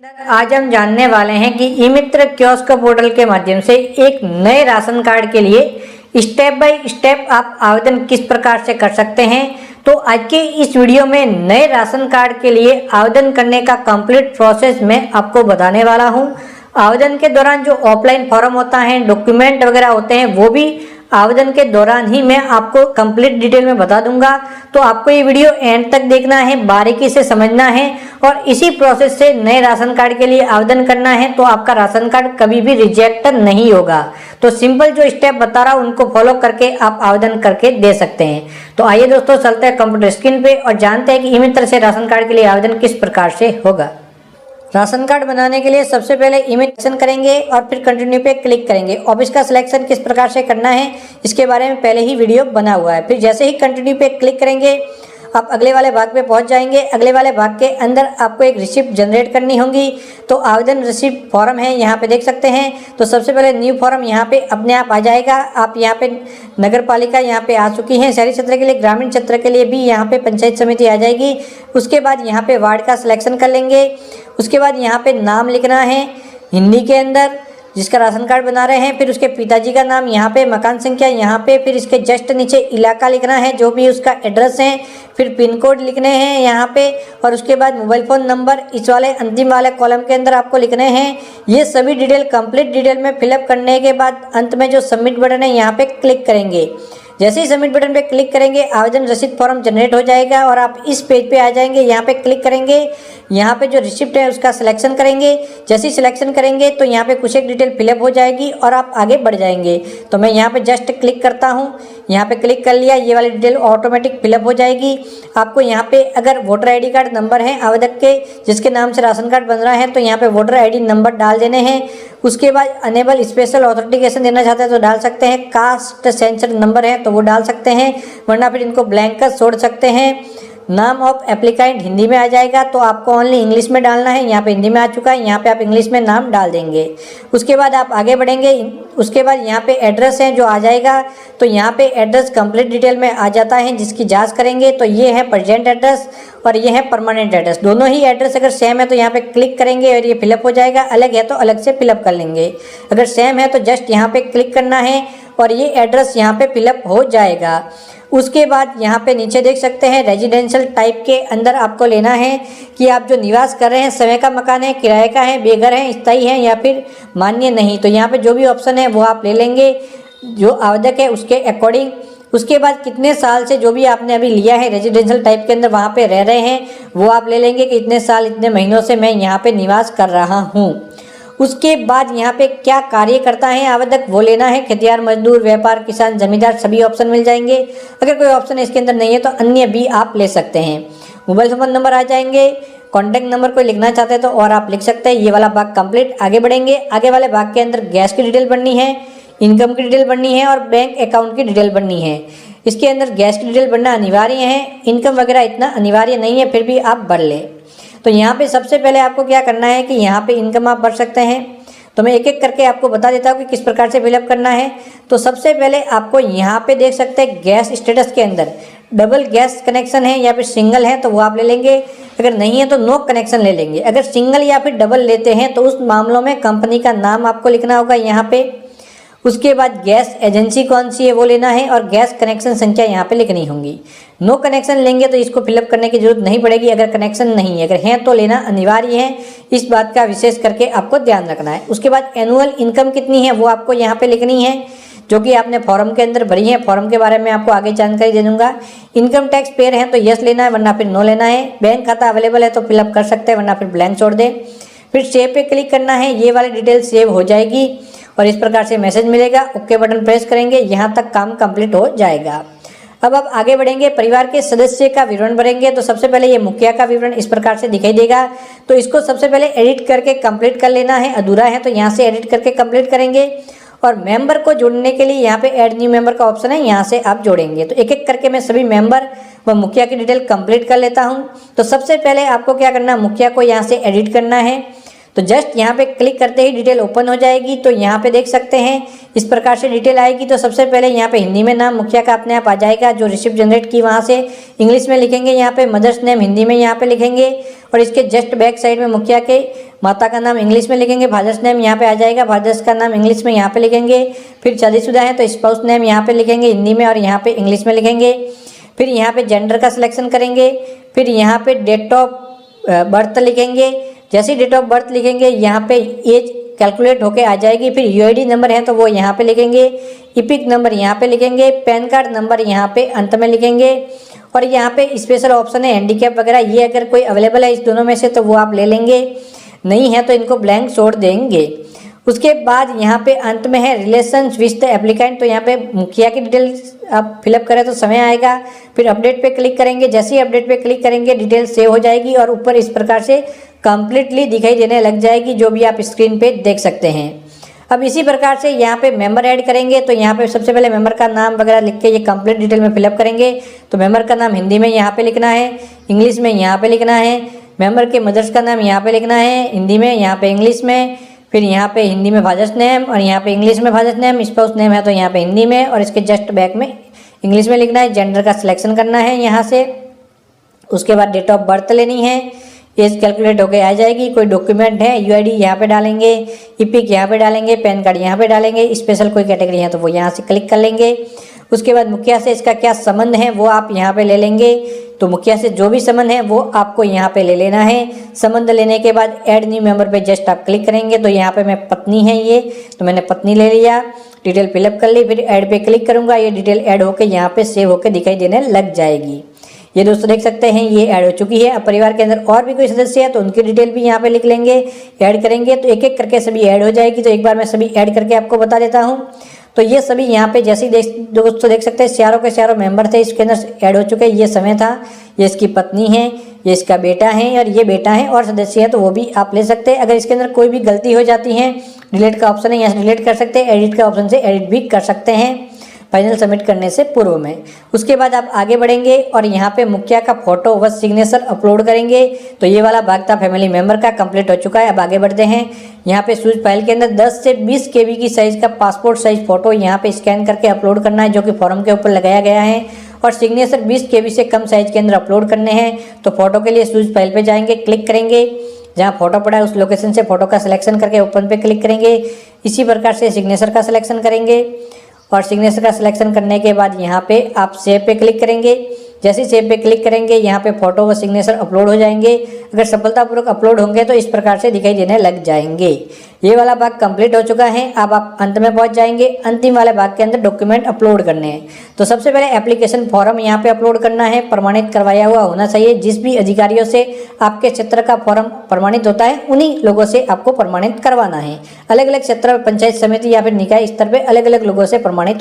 आज हम जानने वाले हैं कि ई मित्र कियोस्क पोर्टल के माध्यम से एक नए राशन कार्ड के लिए स्टेप बाय स्टेप आप आवेदन किस प्रकार से कर सकते हैं। तो आज के इस वीडियो में नए राशन कार्ड के लिए आवेदन करने का कंप्लीट प्रोसेस मैं आपको बताने वाला हूं। आवेदन के दौरान जो ऑफलाइन फॉर्म होता है, डॉक्यूमेंट वगैरह होते हैं, वो भी आवेदन के दौरान ही मैं आपको कंप्लीट डिटेल में बता दूंगा। तो आपको ये वीडियो एंड तक देखना है, बारीकी से समझना है और इसी प्रोसेस से नए राशन कार्ड के लिए आवेदन करना है। तो आपका राशन कार्ड कभी भी रिजेक्ट नहीं होगा। तो सिंपल जो स्टेप बता रहा हूँ उनको फॉलो करके आप आवेदन करके दे सकते हैं। तो आइए दोस्तों, चलते हैं कंप्यूटर स्क्रीन पे और जानते हैं कि ई मित्र से राशन कार्ड के लिए आवेदन किस प्रकार से होगा। राशन कार्ड बनाने के लिए सबसे पहले इमेज सिलेक्शन करेंगे और फिर कंटिन्यू पे क्लिक करेंगे। ऑफिस का सिलेक्शन किस प्रकार से करना है इसके बारे में पहले ही वीडियो बना हुआ है। फिर जैसे ही कंटिन्यू पे क्लिक करेंगे आप अगले वाले भाग पे पहुंच जाएंगे। अगले वाले भाग के अंदर आपको एक रिसिप्ट जनरेट करनी होगी। तो आवेदन रिसिप्ट फॉर्म है, यहाँ पे देख सकते हैं। तो सबसे पहले न्यू फॉर्म यहाँ पे अपने आप आ जाएगा। आप यहाँ पे नगर पालिका यहाँ पे आ चुकी हैं, शहरी क्षेत्र के लिए, ग्रामीण क्षेत्र के लिए भी यहाँ पे पंचायत समिति आ जाएगी। उसके बाद यहाँ पे वार्ड का सिलेक्शन कर लेंगे। उसके बाद यहाँ पे नाम लिखना है हिंदी के अंदर जिसका राशन कार्ड बना रहे हैं, फिर उसके पिताजी का नाम यहाँ पे, मकान संख्या यहाँ पे, फिर इसके जस्ट नीचे इलाका लिखना है जो भी उसका एड्रेस है, फिर पिन कोड लिखने हैं यहाँ पे और उसके बाद मोबाइल फ़ोन नंबर इस वाले अंतिम वाले कॉलम के अंदर आपको लिखने हैं। ये सभी डिटेल कंप्लीट डिटेल में फिलअप करने के बाद अंत में जो सबमिट बटन है यहाँ पे क्लिक करेंगे। जैसे ही सबमिट बटन पे क्लिक करेंगे आवेदन रसीद फॉर्म जनरेट हो जाएगा और आप इस पेज पे आ जाएंगे। यहाँ पे क्लिक करेंगे, यहाँ पे जो रिसिप्ट है उसका सिलेक्शन करेंगे। जैसे ही सिलेक्शन करेंगे तो यहाँ पे कुछ एक डिटेल फिलअप हो जाएगी और आप आगे बढ़ जाएंगे। तो मैं यहाँ पे जस्ट क्लिक करता हूँ, यहाँ पे क्लिक कर लिया, ये वाली डिटेल ऑटोमेटिक फिलअप हो जाएगी। आपको यहाँ पे अगर वोटर ID कार्ड नंबर है आवेदक के जिसके नाम से राशन कार्ड बन रहा है तो यहाँ पे वोटर ID नंबर डाल देने हैं। उसके बाद अनेबल स्पेशल ऑथेंटिकेशन देना चाहते हैं तो डाल सकते हैं। कास्ट सेंसर नंबर है तो वो डाल सकते हैं, वरना फिर इनको ब्लैंक कर छोड़ सकते हैं। नाम ऑफ एप्लीकेंट हिंदी में आ जाएगा तो आपको ओनली इंग्लिश में डालना है। यहाँ पे हिंदी में आ चुका है, यहाँ पे आप इंग्लिश में नाम डाल देंगे। उसके बाद आप आगे बढ़ेंगे। उसके बाद यहाँ पे एड्रेस है जो आ जाएगा। तो यहाँ पे एड्रेस कंप्लीट डिटेल में आ जाता है जिसकी जांच करेंगे। तो ये है प्रेजेंट एड्रेस और ये है परमानेंट एड्रेस। दोनों ही एड्रेस अगर सेम है तो यहाँ पे क्लिक करेंगे और ये फिलअप हो जाएगा। अलग है तो अलग से फिलअप कर लेंगे। अगर सेम है तो जस्ट यहाँ पे क्लिक करना है और ये एड्रेस यहाँ पे फिलअप हो जाएगा। उसके बाद यहाँ पे नीचे देख सकते हैं रेजिडेंशियल टाइप के अंदर आपको लेना है कि आप जो निवास कर रहे हैं समय का मकान है, किराए का है, बेघर है, स्थायी है या फिर मान्य नहीं। तो यहाँ पे जो भी ऑप्शन है वो आप ले लेंगे जो आवेदक है उसके अकॉर्डिंग। उसके बाद कितने साल से जो भी आपने अभी लिया है रेजिडेंशियल टाइप के अंदर वहाँ पे रह रहे हैं वो आप ले लेंगे कि इतने साल इतने महीनों से मैं यहाँ पे निवास कर रहा हूँ। उसके बाद यहाँ पे क्या कार्य करता है आवेदक वो लेना है। खेतिहर, मजदूर, व्यापार, किसान, जमींदार सभी ऑप्शन मिल जाएंगे। अगर कोई ऑप्शन इसके अंदर नहीं है तो अन्य भी आप ले सकते हैं। मोबाइल फोन नंबर आ जाएंगे। कॉन्टैक्ट नंबर कोई लिखना चाहते हैं तो और आप लिख सकते हैं। ये वाला भाग कंप्लीट। आगे बढ़ेंगे। आगे वाले भाग के अंदर गैस की डिटेल बननी है, इनकम की डिटेल बननी है और बैंक अकाउंट की डिटेल बननी है। इसके अंदर गैस की डिटेल बनना अनिवार्य है, इनकम वगैरह इतना अनिवार्य नहीं है, फिर भी आप भर लें। तो यहाँ पे सबसे पहले आपको क्या करना है कि यहाँ पे इनकम आप भर सकते हैं। तो मैं एक एक करके आपको बता देता हूँ कि किस प्रकार से फिलअप करना है। तो सबसे पहले आपको यहाँ पे देख सकते हैं गैस स्टेटस के अंदर डबल गैस कनेक्शन है या फिर सिंगल है तो वो आप ले लेंगे। अगर नहीं है तो नो कनेक्शन ले लेंगे। अगर सिंगल या फिर डबल लेते हैं तो उस मामलों में कंपनी का नाम आपको लिखना होगा यहाँ पे। उसके बाद गैस एजेंसी कौन सी है वो लेना है और गैस कनेक्शन संख्या यहाँ पे लिखनी होगी। नो कनेक्शन लेंगे तो इसको फिलअप करने की जरूरत नहीं पड़ेगी। अगर कनेक्शन नहीं है, अगर है तो लेना अनिवार्य है। इस बात का विशेष करके आपको ध्यान रखना है। उसके बाद एनुअल इनकम कितनी है वो आपको यहाँ पे लिखनी है जो कि आपने फॉर्म के अंदर भरी है। फॉर्म के बारे में आपको आगे जानकारी दे दूंगा। इनकम टैक्स पेयर है तो यस लेना है वरना फिर नो लेना है। बैंक खाता अवेलेबल है तो फिलअप कर सकते हैं वरना फिर ब्लैंक छोड़ दें। फिर सेव पे क्लिक करना है, ये वाली डिटेल सेव हो जाएगी और इस प्रकार से मैसेज मिलेगा। ओके बटन प्रेस करेंगे, यहाँ तक काम कंप्लीट हो जाएगा। अब आप आगे बढ़ेंगे। परिवार के सदस्य का विवरण भरेंगे। तो सबसे पहले ये मुखिया का विवरण इस प्रकार से दिखाई देगा। तो इसको सबसे पहले एडिट करके कंप्लीट कर लेना है। अधूरा है तो यहाँ से एडिट करके कंप्लीट करेंगे और मेंबर को जोड़ने के लिए यहाँ पे ऐड न्यू मेंबर का ऑप्शन है, यहाँ से आप जोड़ेंगे। तो एक एक करके मैं सभी मेंबर व मुखिया की डिटेल कंप्लीट कर लेता हूँ। तो सबसे पहले आपको क्या करना है, मुखिया को यहाँ से एडिट करना है। तो जस्ट यहाँ पे क्लिक करते ही डिटेल ओपन हो जाएगी। तो यहाँ पे देख सकते हैं इस प्रकार से डिटेल आएगी। तो सबसे पहले यहाँ पे हिंदी में नाम मुखिया का अपने आप आ जाएगा, जो रिसिप्ट जनरेट की वहाँ से इंग्लिश में लिखेंगे, यहाँ पे मदर्स नेम हिंदी में यहाँ पे लिखेंगे और इसके जस्ट बैक साइड में मुखिया के माता का नाम इंग्लिश में लिखेंगे, फादर्स नेम यहाँ पे आ जाएगा, फादर्स का नाम इंग्लिश में यहाँ पे लिखेंगे। फिर शादीशुदा है तो स्पाउस नेम यहाँ पे लिखेंगे हिंदी में और यहाँ पे इंग्लिश में लिखेंगे। फिर यहाँ पे जेंडर का सिलेक्शन करेंगे, फिर यहाँ पे डेट ऑफ बर्थ लिखेंगे। जैसे डेट ऑफ बर्थ लिखेंगे यहाँ पे एज कैलकुलेट होके आ जाएगी। फिर यूआईडी नंबर है तो वो यहाँ पे लिखेंगे, इपिक नंबर यहाँ पे लिखेंगे, पैन कार्ड नंबर यहाँ पे अंत में लिखेंगे और यहाँ पे स्पेशल ऑप्शन है हैंडीकैप वगैरह, ये अगर कोई अवेलेबल है इस दोनों में से तो वो आप ले लेंगे, नहीं है तो इनको ब्लैंक छोड़ देंगे। उसके बाद यहाँ पे अंत में है रिलेशन विथ द एप्लीकेंट, तो यहाँ पे मुखिया की डिटेल्स आप फिलअप करें तो समय आएगा। फिर अपडेट पे क्लिक करेंगे, जैसे ही अपडेट पे क्लिक करेंगे डिटेल सेव हो जाएगी और ऊपर इस प्रकार से कंप्लीटली दिखाई देने लग जाएगी, जो भी आप स्क्रीन पे देख सकते हैं। अब इसी प्रकार से यहाँ पे मेंबर ऐड करेंगे, तो यहाँ पे सबसे पहले मेंबर का नाम वगैरह लिख के ये कंप्लीट डिटेल में फिलअप करेंगे। तो मेंबर का नाम हिंदी में यहाँ पे लिखना है, इंग्लिश में यहाँ पे लिखना है, मेंबर के मदर्स का नाम यहाँ पे लिखना है हिंदी में, यहाँ पे इंग्लिश में, फिर यहाँ पे हिंदी में फादर्स नेम और यहाँ पे इंग्लिश में फादर्स नेम, स्पाउस नेम है तो यहाँ पे हिंदी में और इसके जस्ट बैक में इंग्लिश में लिखना है। जेंडर का सिलेक्शन करना है यहाँ से। उसके बाद डेट ऑफ बर्थ लेनी है, एज कैलकुलेट होकर आ जाएगी। कोई डॉक्यूमेंट है यूआईडी यहाँ पे डालेंगे, इपिक यहाँ पे डालेंगे, पैन कार्ड यहाँ पे डालेंगे, स्पेशल कोई कैटेगरी है तो वो यहाँ से क्लिक कर लेंगे। उसके बाद मुखिया से इसका क्या संबंध है वो आप यहाँ पे ले लेंगे। तो मुखिया से जो भी संबंध है वो आपको यहाँ पे ले लेना है। संबंध लेने के बाद ऐड न्यू मेंबर पे जस्ट आप क्लिक करेंगे। तो यहाँ पे मैं पत्नी है ये, तो मैंने पत्नी ले लिया, डिटेल फिलअप कर ली, फिर ऐड पे क्लिक करूँगा, ये डिटेल ऐड होकर यहाँ पे सेव होकर दिखाई देने लग जाएगी। ये दोस्तों देख सकते हैं ये ऐड हो चुकी है। अब परिवार के अंदर और भी कोई सदस्य है तो उनकी डिटेल भी यहाँ पे लिख लेंगे, ऐड करेंगे तो एक एक करके सभी ऐड हो जाएगी। तो एक बार मैं सभी ऐड करके आपको बता देता हूँ। तो ये सभी यहाँ पे जैसे ही दोस्तों देख सकते हैं चारों के चारों मेंबर थे इसके अंदर ऐड हो चुके हैं। ये समय था, ये इसकी पत्नी है, ये इसका बेटा है और ये बेटा है और सदस्य है तो वो भी आप ले सकते हैं। अगर इसके अंदर कोई भी गलती हो जाती है डिलीट का ऑप्शन है, यहाँ से डिलीट कर सकते हैं, एडिट का ऑप्शन से एडिट भी कर सकते हैं फाइनल सबमिट करने से पूर्व में। उसके बाद आप आगे बढ़ेंगे और यहाँ पे मुखिया का फोटो व सिग्नेचर अपलोड करेंगे। तो ये वाला भाग था फैमिली मेंबर का, कंप्लीट हो चुका है। अब आगे बढ़ते हैं। यहाँ पे सूच फाइल के अंदर 10 से 20 KB की साइज का पासपोर्ट साइज फोटो यहाँ पे स्कैन करके अपलोड करना है, जो कि फॉर्म के ऊपर लगाया गया है। और सिग्नेचर 20 KB से कम साइज के अंदर अपलोड करने हैं। तो फोटो के लिए सूच फाइल पे जाएंगे, क्लिक करेंगे, जहाँ फोटो पड़ा है उस लोकेशन से फोटो का सिलेक्शन करके ओपन पे क्लिक करेंगे। इसी प्रकार से सिग्नेचर का सिलेक्शन करेंगे और सिग्नेचर का सिलेक्शन करने के बाद यहाँ पे आप सेव पे क्लिक करेंगे। जैसे सेव पे क्लिक करेंगे यहाँ पे फोटो व सिग्नेचर अपलोड हो जाएंगे। अगर सफलतापूर्वक अपलोड होंगे तो इस प्रकार से दिखाई देने लग जाएंगे। ये वाला भाग कंप्लीट हो चुका है। अब आप अंत में पहुंच जाएंगे। अंतिम वाले भाग के अंदर डॉक्यूमेंट अपलोड करने हैं। तो सबसे पहले एप्लीकेशन फॉर्म यहाँ पे अपलोड करना है, प्रमाणित करवाया हुआ होना चाहिए। जिस भी अधिकारियों से आपके क्षेत्र का फॉर्म प्रमाणित होता है उन्हीं लोगों से आपको प्रमाणित करवाना है। अलग अलग क्षेत्र, पंचायत समिति या फिर निकाय स्तर पर अलग अलग लोगों से प्रमाणित